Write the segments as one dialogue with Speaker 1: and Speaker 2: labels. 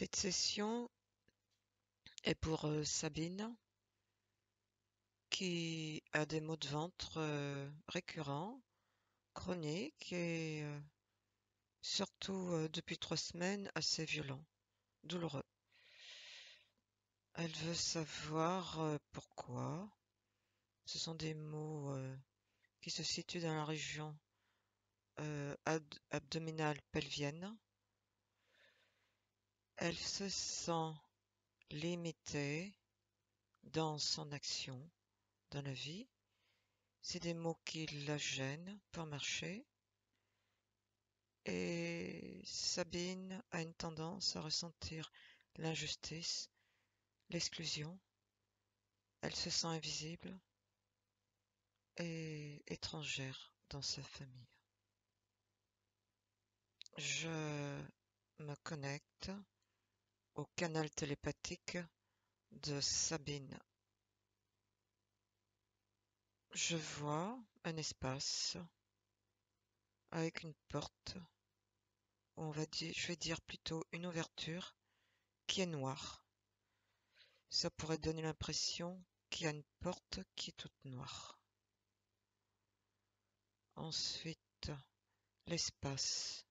Speaker 1: Cette session est pour Sabine qui a des maux de ventre récurrents, chroniques et surtout depuis 3 semaines assez violents, douloureux. Elle veut savoir pourquoi. Ce sont des maux qui se situent dans la région abdominale pelvienne. Elle se sent limitée dans son action, dans la vie. C'est des mots qui la gênent pour marcher. Et Sabine a une tendance à ressentir l'injustice, l'exclusion. Elle se sent invisible et étrangère dans sa famille. Je me connecte au canal télépathique de Sabine. Je vois un espace avec une porte, ou je vais dire plutôt une ouverture qui est noire. Ça pourrait donner l'impression qu'il y a une porte qui est toute noire. Ensuite, l'espace.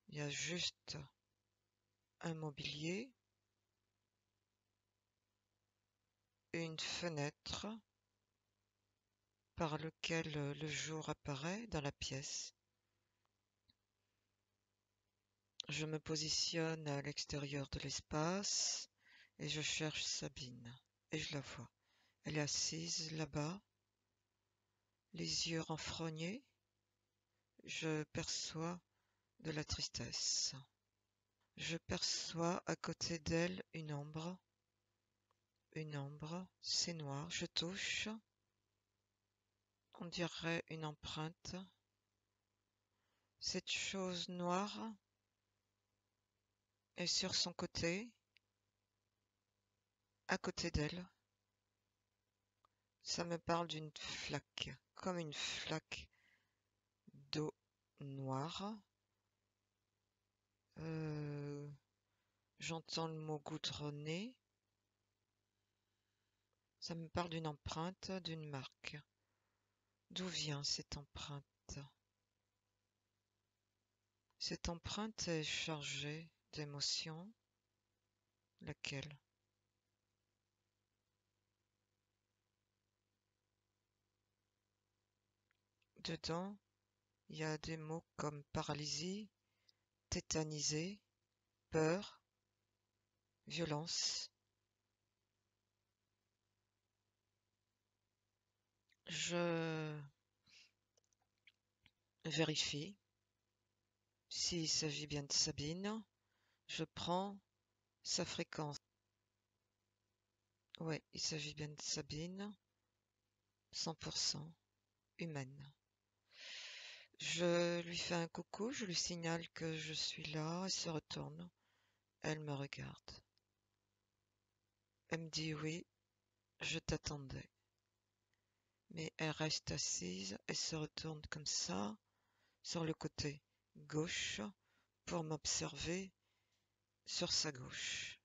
Speaker 1: Il y a juste un mobilier, une fenêtre par lequel le jour apparaît dans la pièce. Je me positionne à l'extérieur de l'espace et je cherche Sabine. Et je la vois. Elle est assise là-bas, les yeux renfrognés. Je perçois de la tristesse. Je perçois à côté d'elle une ombre. Une ombre, c'est noir. Je touche. On dirait une empreinte. Cette chose noire est sur son côté, à côté d'elle. Ça me parle d'une flaque, comme une flaque d'eau noire. J'entends le mot goudronné. Ça me parle d'une empreinte, d'une marque. D'où vient cette empreinte? Cette empreinte est chargée d'émotions. Laquelle? Dedans, il y a des mots comme paralysie, tétanisé, peur, violence. Je vérifie s'il s'agit bien de Sabine. Je prends sa fréquence. Ouais, il s'agit bien de Sabine, 100% humaine. Je lui fais un coucou, je lui signale que je suis là, elle se retourne, elle me regarde. Elle me dit oui, je t'attendais. Mais elle reste assise, elle se retourne comme ça, sur le côté gauche, pour m'observer sur sa gauche.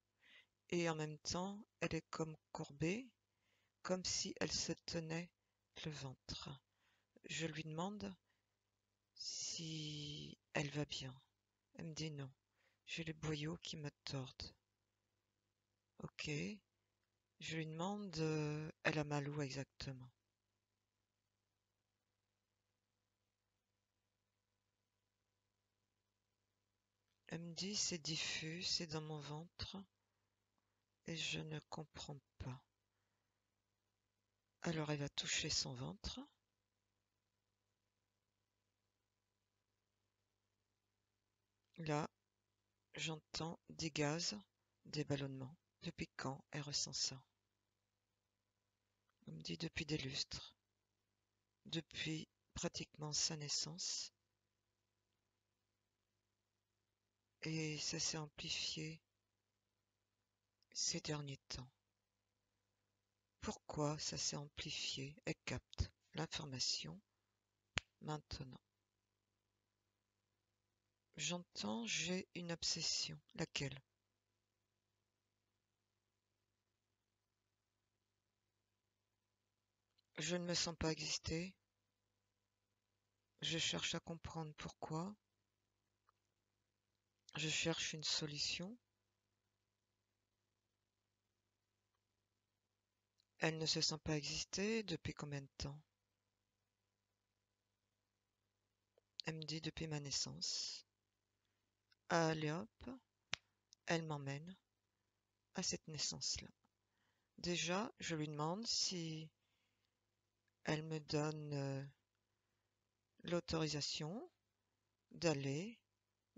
Speaker 1: Et en même temps, elle est comme courbée, comme si elle se tenait le ventre. Je lui demande si elle va bien. Elle me dit non. J'ai les boyaux qui me tordent. Ok. Je lui demande, elle a mal où exactement? Elle me dit c'est diffus, c'est dans mon ventre et je ne comprends pas. Alors elle va toucher son ventre. Là, j'entends des gaz, des ballonnements. Depuis quand elle ressent ça? Elle me dit depuis des lustres, depuis pratiquement sa naissance. Et ça s'est amplifié ces derniers temps. Pourquoi ça s'est amplifié? Elle capte l'information maintenant. J'entends, j'ai une obsession. Laquelle? Je ne me sens pas exister. Je cherche à comprendre pourquoi. Je cherche une solution. Elle ne se sent pas exister depuis combien de temps? Elle me dit depuis ma naissance. Allez hop, elle m'emmène à cette naissance-là. Déjà, je lui demande si elle me donne l'autorisation d'aller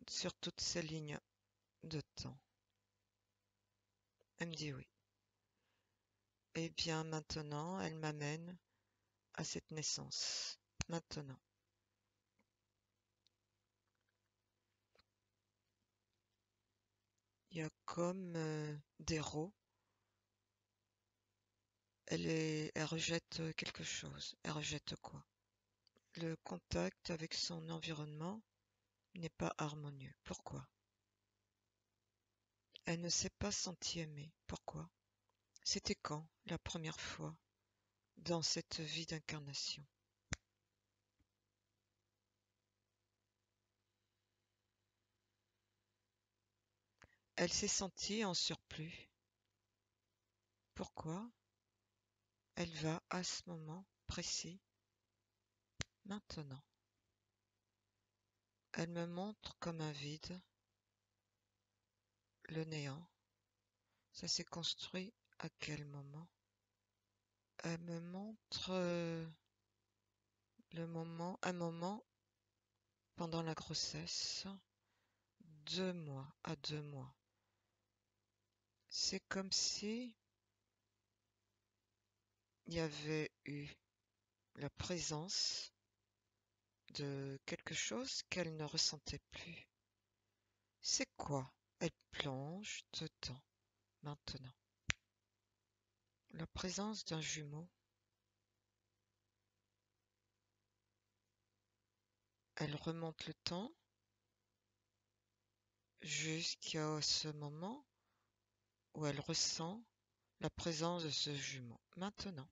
Speaker 1: sur toutes ces lignes de temps. Elle me dit oui. Eh bien, maintenant, elle m'amène à cette naissance. Maintenant. Il y a comme des rots. Elle rejette quelque chose. Elle rejette quoi? Le contact avec son environnement n'est pas harmonieux. Pourquoi? Elle ne s'est pas sentie aimée. Pourquoi? C'était quand la première fois dans cette vie d'incarnation? Elle s'est sentie en surplus. Pourquoi? Elle va à ce moment précis, maintenant. Elle me montre comme un vide, le néant. Ça s'est construit à quel moment? Elle me montre un moment pendant la grossesse, 2 mois à 2 mois. C'est comme si il y avait eu la présence de quelque chose qu'elle ne ressentait plus. C'est quoi? Elle plonge dedans, maintenant. La présence d'un jumeau. Elle remonte le temps jusqu'à ce moment où elle ressent la présence de ce jumeau. Maintenant,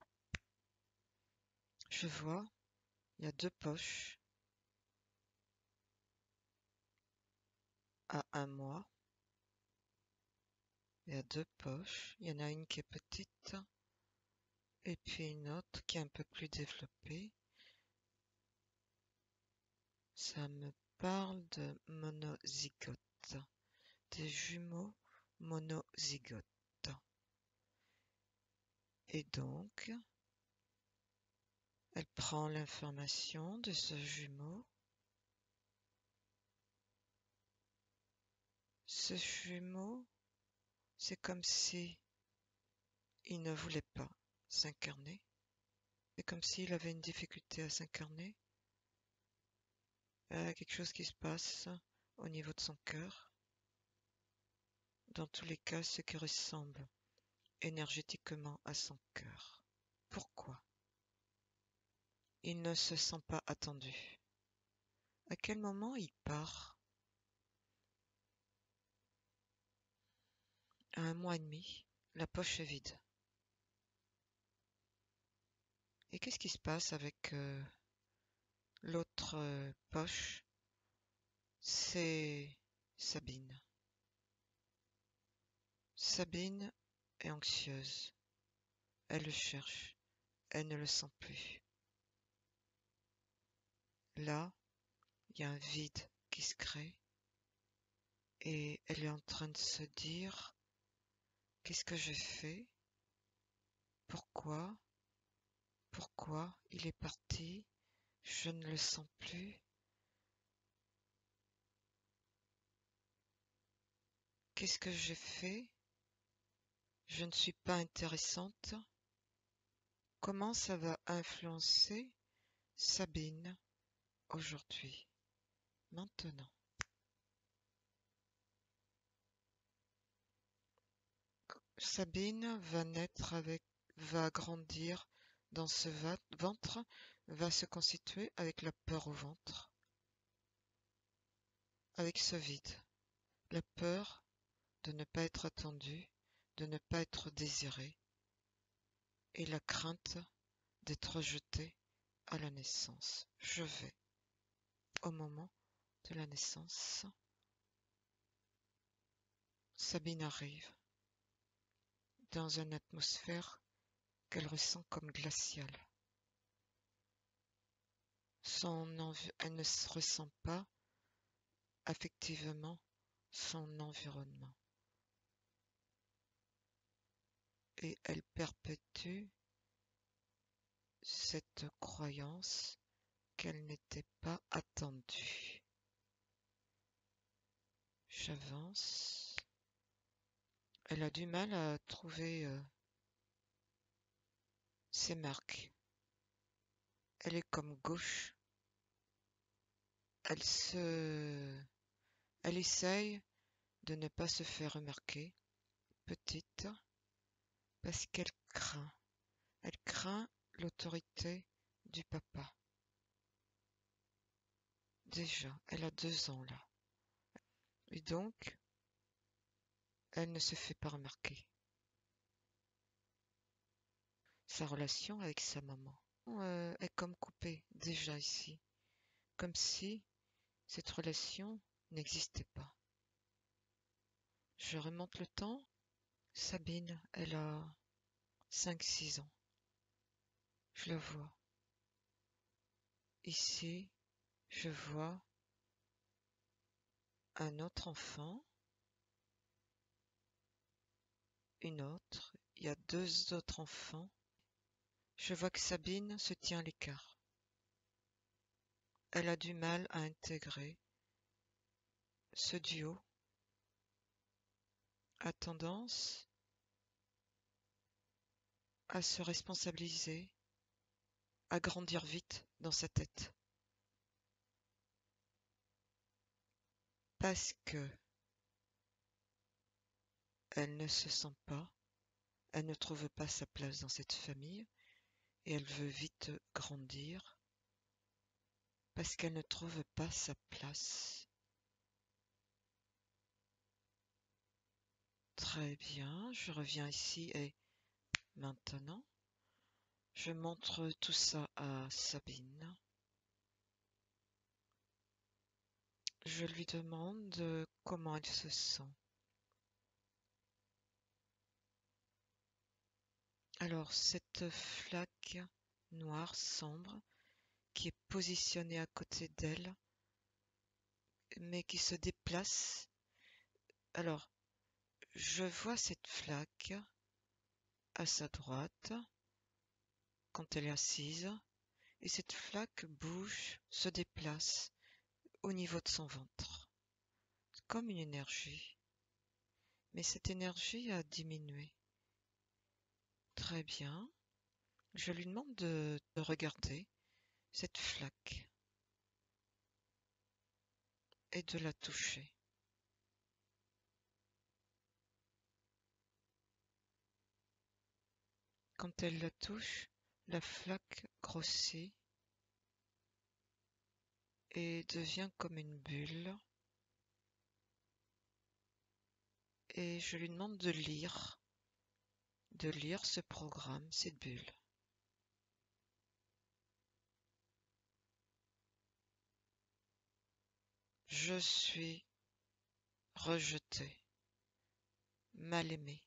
Speaker 1: je vois, il y a 2 poches à 1 mois. Il y a 2 poches. Il y en a une qui est petite et puis une autre qui est un peu plus développée. Ça me parle de monozygote, des jumeaux monozygotes. Et donc, elle prend l'information de ce jumeau. Ce jumeau, c'est comme si il ne voulait pas s'incarner. C'est comme s'il avait une difficulté à s'incarner. Il y a quelque chose qui se passe au niveau de son cœur. Dans tous les cas, ce qui ressemble énergétiquement à son cœur. Pourquoi? Il ne se sent pas attendu. À quel moment il part? À 1 mois et demi, la poche est vide. Et qu'est-ce qui se passe avec l'autre poche? C'est Sabine. Sabine est anxieuse. Elle le cherche. Elle ne le sent plus. Là, il y a un vide qui se crée et elle est en train de se dire, qu'est-ce que j'ai fait? Pourquoi? Pourquoi il est parti? Je ne le sens plus. Qu'est-ce que j'ai fait? Je ne suis pas intéressante. Comment ça va influencer Sabine aujourd'hui, maintenant? Sabine va naître va grandir dans ce ventre, va se constituer avec la peur au ventre. avec ce vide, la peur de ne pas être attendue, de ne pas être désirée, et la crainte d'être rejetée à la naissance. Je vais, au moment de la naissance, Sabine arrive dans une atmosphère qu'elle ressent comme glaciale. Elle ne se ressent pas affectivement son environnement et elle perpétue cette croyance qu'elle n'était pas attendue. J'avance. Elle a du mal à trouver ses marques. Elle est comme gauche. Elle elle essaye de ne pas se faire remarquer, petite, parce qu'elle craint. Elle craint l'autorité du papa. Déjà, elle a 2 ans là. Et donc, elle ne se fait pas remarquer. Sa relation avec sa maman est comme coupée déjà ici, comme si cette relation n'existait pas. Je remonte le temps. Sabine, elle a 5-6 ans. Je la vois. Ici, je vois un autre enfant, une autre. Il y a 2 autres enfants. Je vois que Sabine se tient à l'écart. Elle a du mal à intégrer ce duo, a tendance à se responsabiliser, à grandir vite dans sa tête. Parce que elle ne se sent pas, elle ne trouve pas sa place dans cette famille et elle veut vite grandir parce qu'elle ne trouve pas sa place. Très bien, je reviens ici et maintenant, je montre tout ça à Sabine. Je lui demande comment elle se sent. Alors, cette flaque noire sombre qui est positionnée à côté d'elle, mais qui se déplace. Alors, je vois cette flaque à sa droite quand elle est assise, et cette flaque bouge, se déplace au niveau de son ventre, comme une énergie. Mais cette énergie a diminué. Très bien. Je lui demande de regarder cette flaque et de la toucher. Quand elle la touche, la flaque grossit et devient comme une bulle. Et je lui demande de lire ce programme, cette bulle. Je suis rejetée, mal aimée.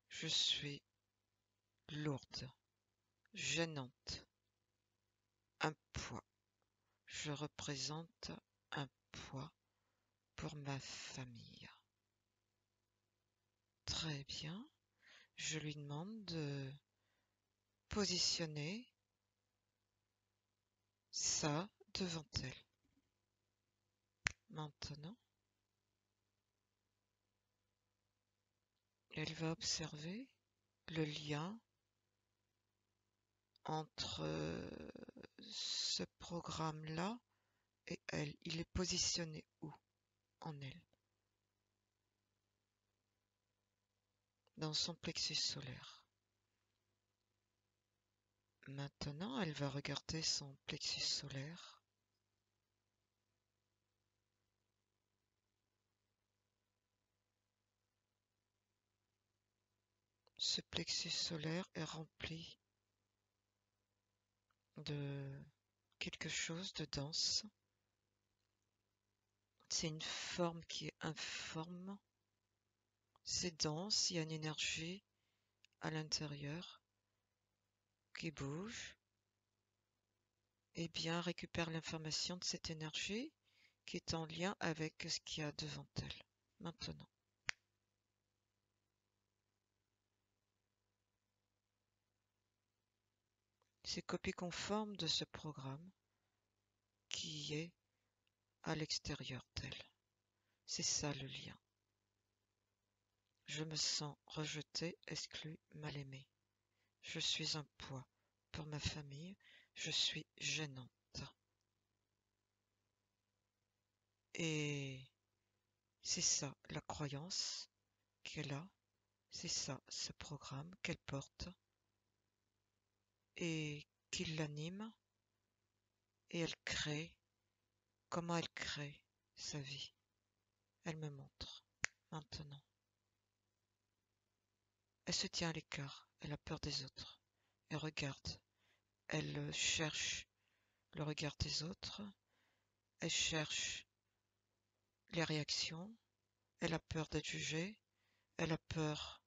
Speaker 1: Je suis lourde, gênante, un poids. Je représente un poids pour ma famille. Très bien. Je lui demande de positionner ça devant elle. Maintenant, elle va observer le lien entre ce programme-là et elle. Il est positionné où en elle? Dans son plexus solaire. Maintenant, elle va regarder son plexus solaire Ce plexus solaire est rempli de quelque chose de dense. C'est une forme qui est informe. C'est dense, il y a une énergie à l'intérieur qui bouge. Et bien récupère l'information de cette énergie qui est en lien avec ce qu'il y a devant elle. Maintenant. C'est copie conforme de ce programme qui est à l'extérieur d'elle. C'est ça le lien. Je me sens rejeté, exclu, mal aimé. Je suis un poids pour ma famille. Je suis gênante. Et c'est ça la croyance qu'elle a. C'est ça ce programme qu'elle porte et qui l'anime. Et elle crée. Comment elle crée sa vie? Elle me montre maintenant. Elle se tient à l'écart, elle a peur des autres. Elle regarde, elle cherche le regard des autres, elle cherche les réactions, elle a peur d'être jugée, elle a peur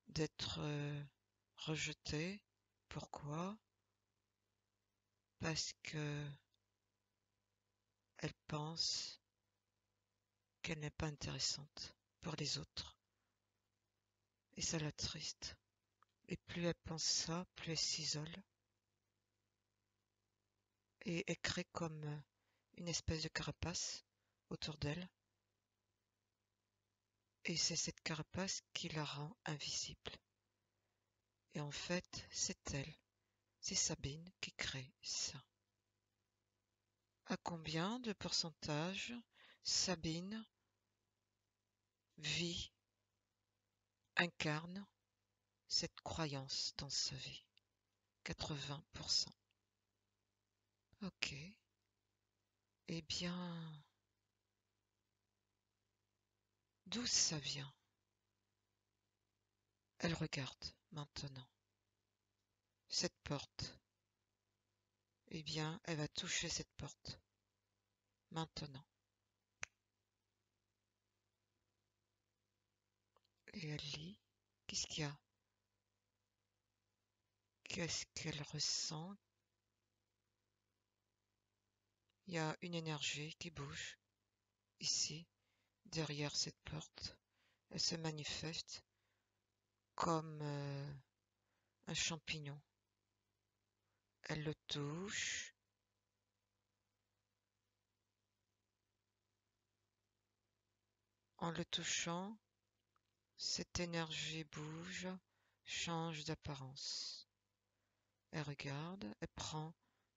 Speaker 1: d'être rejetée. Pourquoi? Parce que elle pense qu'elle n'est pas intéressante pour les autres. Et ça l'attriste. Et plus elle pense ça, plus elle s'isole. Et elle crée comme une espèce de carapace autour d'elle. Et c'est cette carapace qui la rend invisible. Et en fait, c'est elle, c'est Sabine qui crée ça. À combien de pourcentage Sabine vit, incarne cette croyance dans sa vie? 80%. Ok. Eh bien, d'où ça vient? Elle regarde maintenant cette porte. Eh bien, elle va toucher cette porte maintenant. Et elle lit. Qu'est-ce qu'il y a? Qu'est-ce qu'elle ressent? Il y a une énergie qui bouge ici, derrière cette porte. Elle se manifeste comme un champignon. Elle le touche. En le touchant, cette énergie bouge, change d'apparence. Elle regarde, elle prend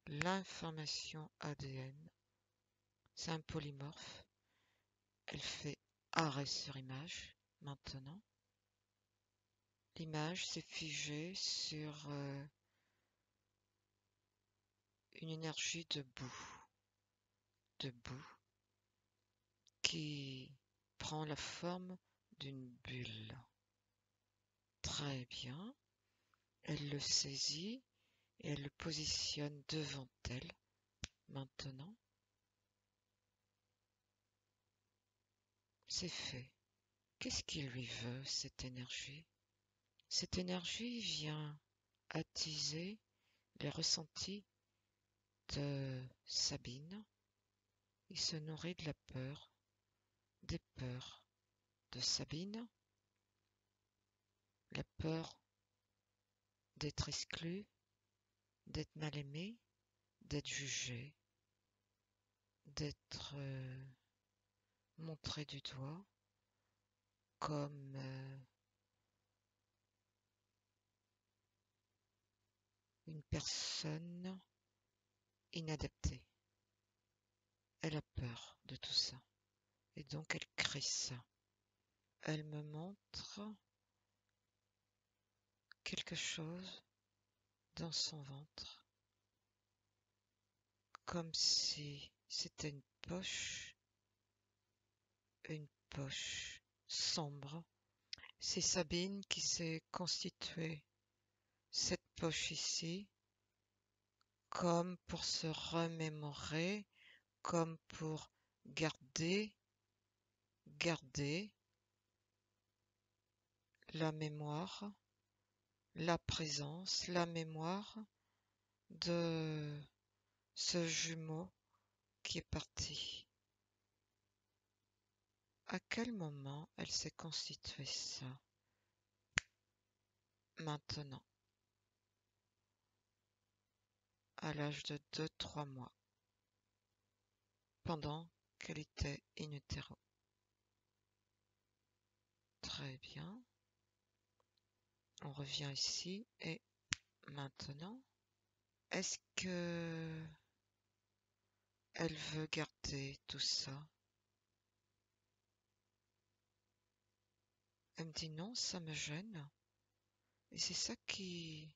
Speaker 1: l'information ADN. C'est un polymorphe. Elle fait arrêt sur image maintenant. L'image s'est figée sur une énergie de boue qui prend la forme d'une bulle. Très bien. Elle le saisit et elle le positionne devant elle. Maintenant, c'est fait. Qu'est-ce qu'il lui veut, cette énergie? Cette énergie vient attiser les ressentis de Sabine. Il se nourrit de la peur, des peurs de Sabine, la peur d'être exclue, d'être mal aimée, d'être jugée, d'être montrée du doigt comme une personne inadaptée. Elle a peur de tout ça et donc elle crée ça. Elle me montre quelque chose dans son ventre, comme si c'était une poche sombre. C'est Sabine qui s'est constituée cette poche ici comme pour se remémorer, comme pour garder, garder la mémoire, la présence, la mémoire de ce jumeau qui est parti. À quel moment elle s'est constituée ça? Maintenant, à l'âge de 2-3 mois, pendant qu'elle était in utero. Très bien. On revient ici et maintenant, est-ce que elle veut garder tout ça? Elle me dit non, ça me gêne. Et c'est ça qui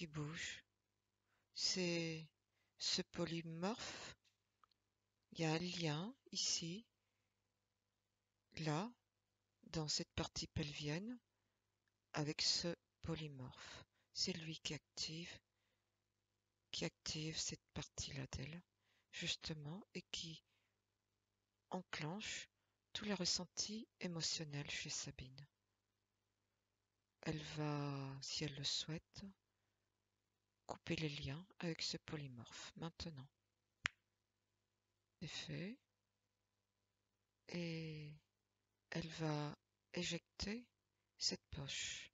Speaker 1: bouge. C'est ce polymorphe. Il y a un lien ici, là, dans cette partie pelvienne, avec ce polymorphe. C'est lui qui active cette partie-là d'elle, justement, et qui enclenche tous les ressentis émotionnels chez Sabine. Elle va, si elle le souhaite, couper les liens avec ce polymorphe. Maintenant, c'est fait. Et elle va éjecter cette poche.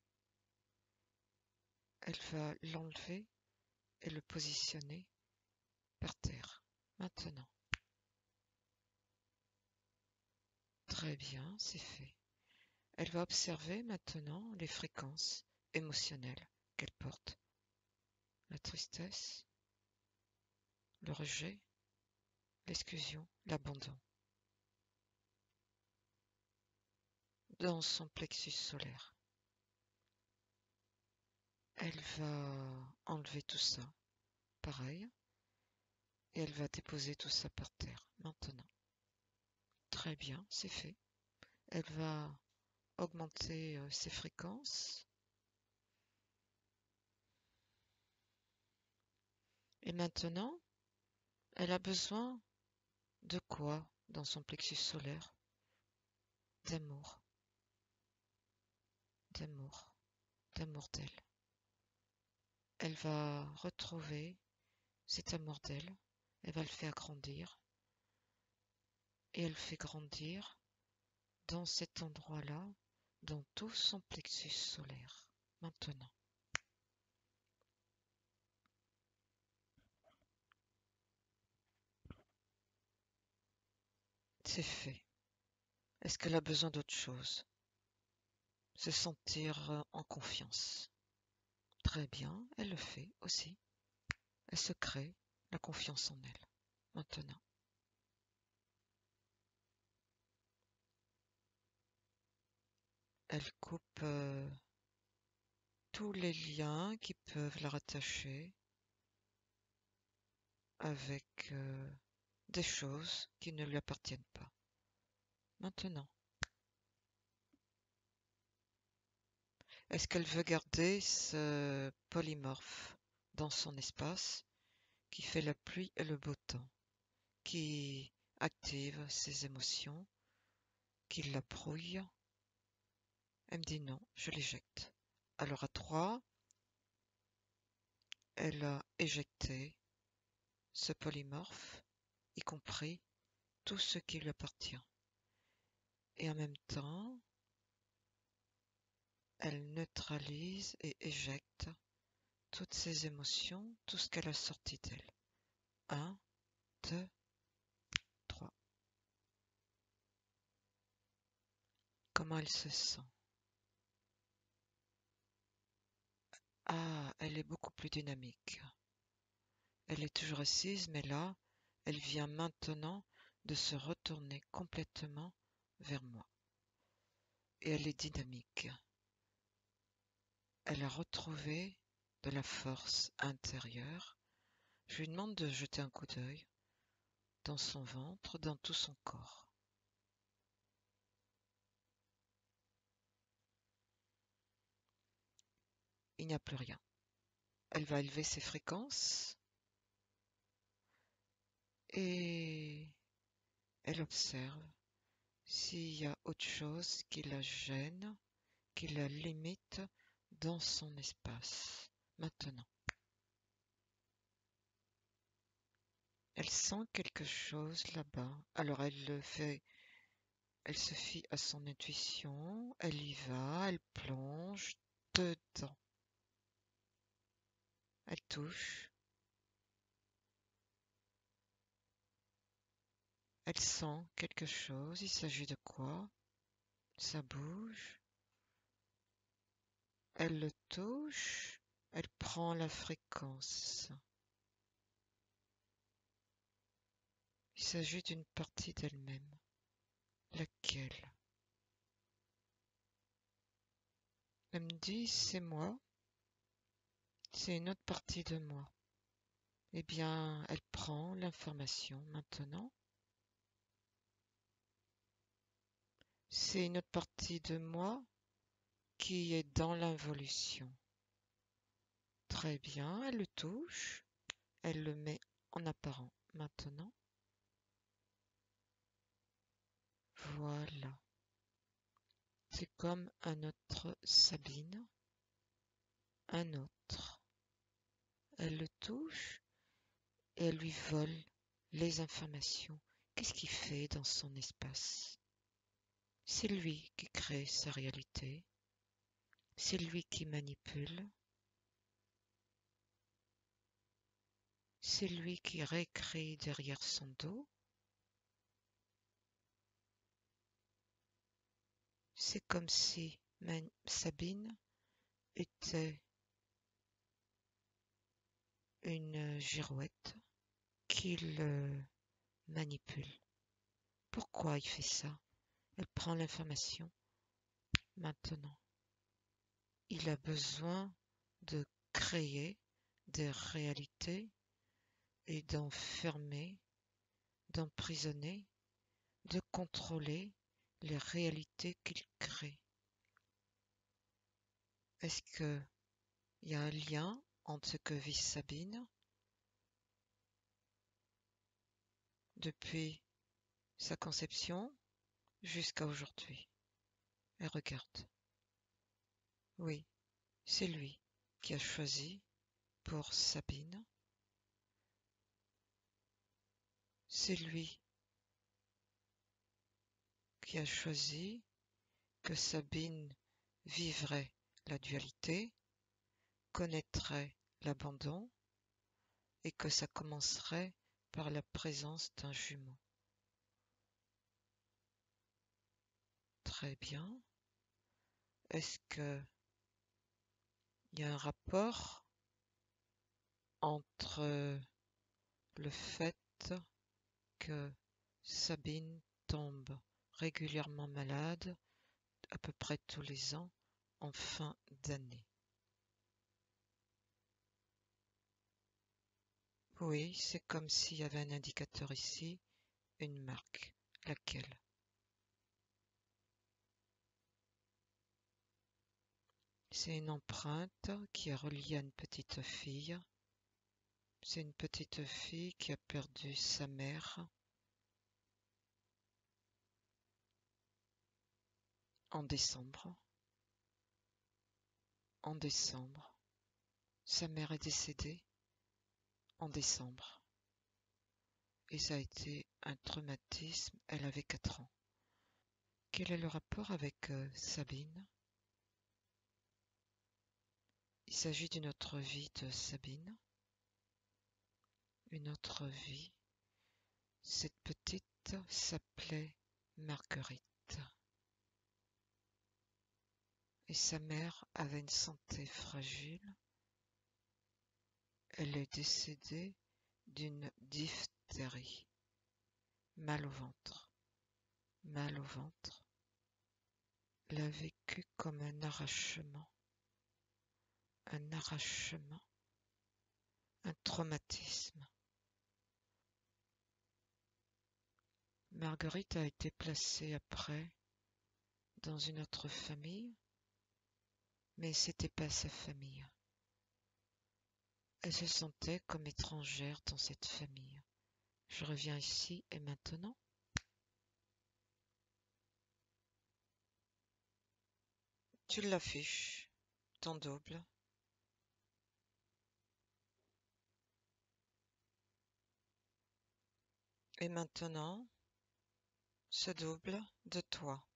Speaker 1: Elle va l'enlever et le positionner par terre. Maintenant. Très bien, c'est fait. Elle va observer maintenant les fréquences émotionnelles qu'elle porte. La tristesse, le rejet, l'exclusion, l'abandon. Dans son plexus solaire. Elle va enlever tout ça, pareil, et elle va déposer tout ça par terre, maintenant. Très bien, c'est fait. Elle va augmenter ses fréquences. Et maintenant, elle a besoin de quoi dans son plexus solaire? D'amour, d'amour, d'amour d'elle. Elle va retrouver cet amour d'elle, elle va le faire grandir, et elle fait grandir dans cet endroit-là, dans tout son plexus solaire. Maintenant. C'est fait. Est-ce qu'elle a besoin d'autre chose? Se sentir en confiance. Très bien, elle le fait aussi. Elle se crée la confiance en elle. Maintenant. Elle coupe tous les liens qui peuvent la rattacher avec des choses qui ne lui appartiennent pas. Maintenant. Est-ce qu'elle veut garder ce polymorphe dans son espace qui fait la pluie et le beau temps, qui active ses émotions, qui la brouille? Elle me dit non, je l'éjecte. Alors à 3, elle a éjecté ce polymorphe, y compris tout ce qui lui appartient. Et en même temps, elle neutralise et éjecte toutes ses émotions, tout ce qu'elle a sorti d'elle. 1, 2, 3. Comment elle se sent? Ah, elle est beaucoup plus dynamique. Elle est toujours assise, mais là, elle vient maintenant de se retourner complètement vers moi. Et elle est dynamique. Elle a retrouvé de la force intérieure. Je lui demande de jeter un coup d'œil dans son ventre, dans tout son corps. il n'y a plus rien. Elle va élever ses fréquences et elle observe s'il y a autre chose qui la gêne, qui la limite dans son espace. Maintenant, elle sent quelque chose là-bas. Alors elle se fie à son intuition, elle y va, elle plonge dedans. Elle touche, elle sent quelque chose. Il s'agit de quoi? Ça bouge. Elle le touche, elle prend la fréquence. Il s'agit d'une partie d'elle-même. Laquelle? Elle me dit, c'est moi, c'est une autre partie de moi. Eh bien, elle prend l'information maintenant. C'est une autre partie de moi qui est dans l'involution. Très bien, elle le touche, elle le met en apparent. Maintenant, voilà. C'est comme un autre Sabine, un autre. Elle le touche et elle lui vole les informations. Qu'est-ce qu'il fait dans son espace? C'est lui qui crée sa réalité, c'est lui qui manipule, c'est lui qui réécrit derrière son dos. C'est comme si Sabine était une girouette qui le manipule. Pourquoi il fait ça? Elle prend l'information maintenant. Il a besoin de créer des réalités et d'enfermer, d'emprisonner, de contrôler les réalités qu'il crée. Est-ce qu'il y a un lien entre ce que vit Sabine depuis sa conception jusqu'à aujourd'hui? Elle regarde. Oui, c'est lui qui a choisi pour Sabine. C'est lui qui a choisi que Sabine vivrait la dualité, connaîtrait l'abandon et que ça commencerait par la présence d'un jumeau. Très bien. Est-ce qu'il y a un rapport entre le fait que Sabine tombe régulièrement malade, à peu près tous les ans, en fin d'année? Oui, c'est comme s'il y avait un indicateur ici, une marque. Laquelle? C'est une empreinte qui est reliée à une petite fille. C'est une petite fille qui a perdu sa mère en décembre. En décembre. Sa mère est décédée en décembre. Et ça a été un traumatisme. Elle avait 4 ans. Quel est le rapport avec Sabine? Il s'agit d'une autre vie de Sabine. Une autre vie. Cette petite s'appelait Marguerite. Et sa mère avait une santé fragile. Elle est décédée d'une diphtérie. Mal au ventre. Mal au ventre. Elle a vécu comme un arrachement. Un arrachement. Un traumatisme. Marguerite a été placée après dans une autre famille mais c'était pas sa famille. Elle se sentait comme étrangère dans cette famille. Je reviens ici et maintenant. Tu l'affiches, ton double. Et maintenant, ce double de toi.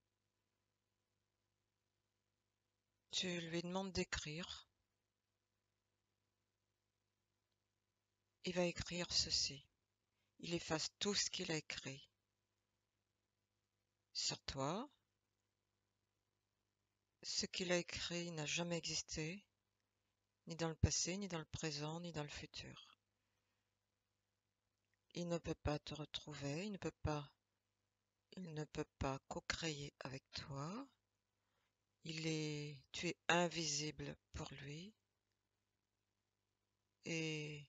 Speaker 1: Tu lui demandes d'écrire. Il va écrire ceci. Il efface tout ce qu'il a écrit sur toi. Ce qu'il a écrit n'a jamais existé, ni dans le passé, ni dans le présent, ni dans le futur. Il ne peut pas te retrouver, il ne peut pas co-créer avec toi. Tu es invisible pour lui et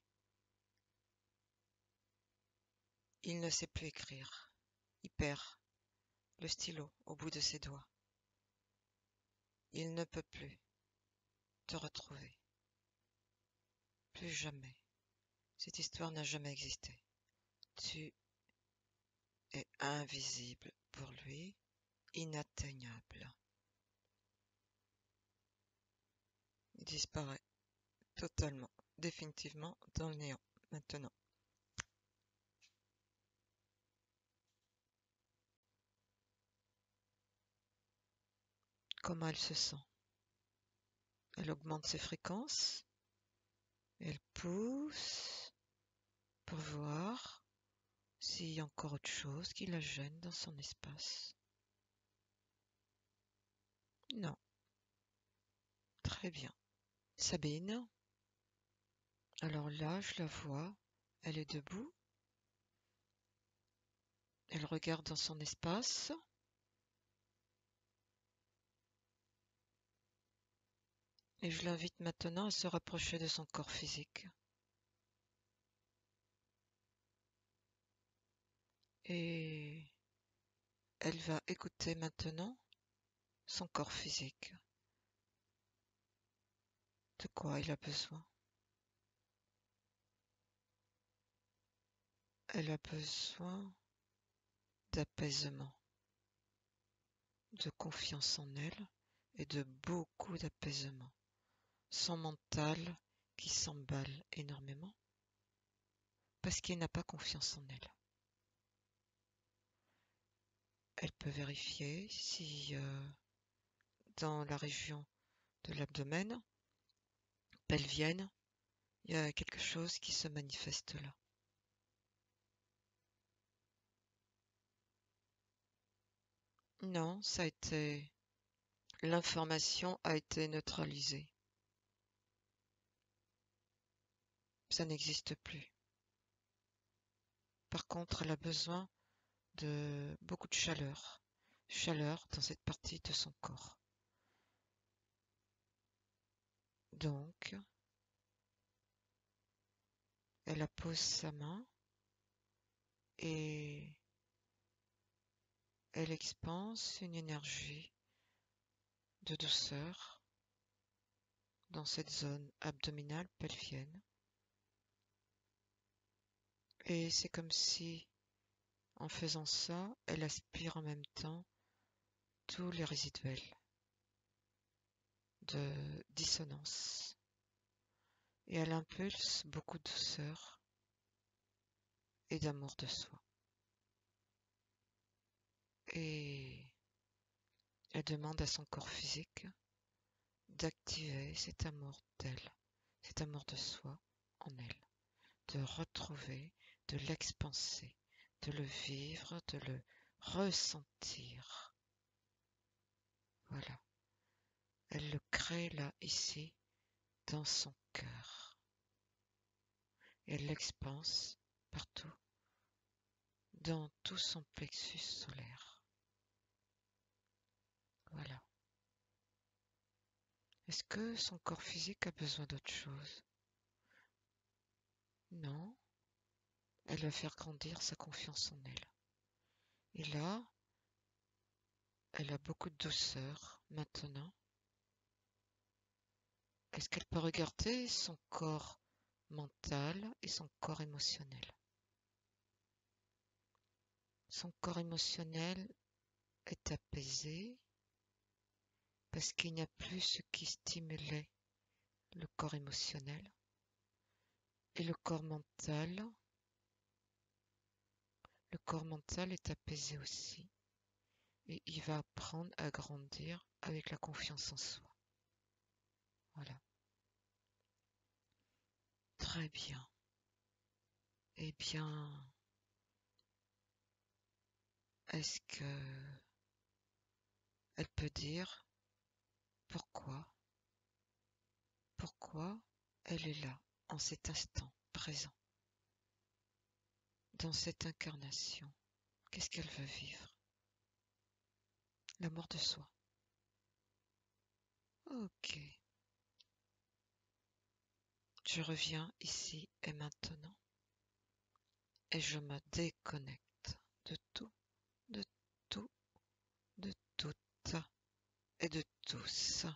Speaker 1: il ne sait plus écrire. Il perd le stylo au bout de ses doigts. Il ne peut plus te retrouver. Plus jamais. Cette histoire n'a jamais existé. Tu es invisible pour lui, inatteignable. Il disparaît totalement, définitivement dans le néant. Maintenant, comment elle se sent? Elle augmente ses fréquences, elle pousse pour voir s'il y a encore autre chose qui la gêne dans son espace. Non, très bien. Sabine, alors là, je la vois, elle est debout, elle regarde dans son espace, et je l'invite maintenant à se rapprocher de son corps physique. Et elle va écouter maintenant son corps physique. De quoi il a besoin? Elle a besoin d'apaisement, de confiance en elle et de beaucoup d'apaisement. Son mental qui s'emballe énormément parce qu'il n'a pas confiance en elle. Elle peut vérifier si dans la région de l'abdomen pelvienne, il y a quelque chose qui se manifeste là. Non, l'information a été neutralisée. Ça n'existe plus. Par contre, elle a besoin de beaucoup de chaleur. Chaleur dans cette partie de son corps. Donc, elle pose sa main et elle expanse une énergie de douceur dans cette zone abdominale pelvienne. Et c'est comme si, en faisant ça, elle aspire en même temps tous les résiduels de dissonance. Et elle impulse beaucoup de douceur et d'amour de soi. Et elle demande à son corps physique d'activer cet amour d'elle, cet amour de soi en elle, de retrouver, de l'expanser, de le vivre, de le ressentir. Voilà. Elle le crée là, ici, dans son cœur. Et elle l'expanse partout, dans tout son plexus solaire. Voilà. Est-ce que son corps physique a besoin d'autre chose? Non. Elle va faire grandir sa confiance en elle. Et là, elle a beaucoup de douceur maintenant. Est-ce qu'elle peut regarder son corps mental et son corps émotionnel? Son corps émotionnel est apaisé parce qu'il n'y a plus ce qui stimulait le corps émotionnel. Et le corps mental est apaisé aussi. Et il va apprendre à grandir avec la confiance en soi. Voilà. Très bien. Eh bien, est-ce que elle peut dire pourquoi elle est là, en cet instant présent, dans cette incarnation? Qu'est-ce qu'elle veut vivre? L'amour de soi. Ok. Je reviens ici et maintenant et je me déconnecte de tout, de tout, de toutes et de tous.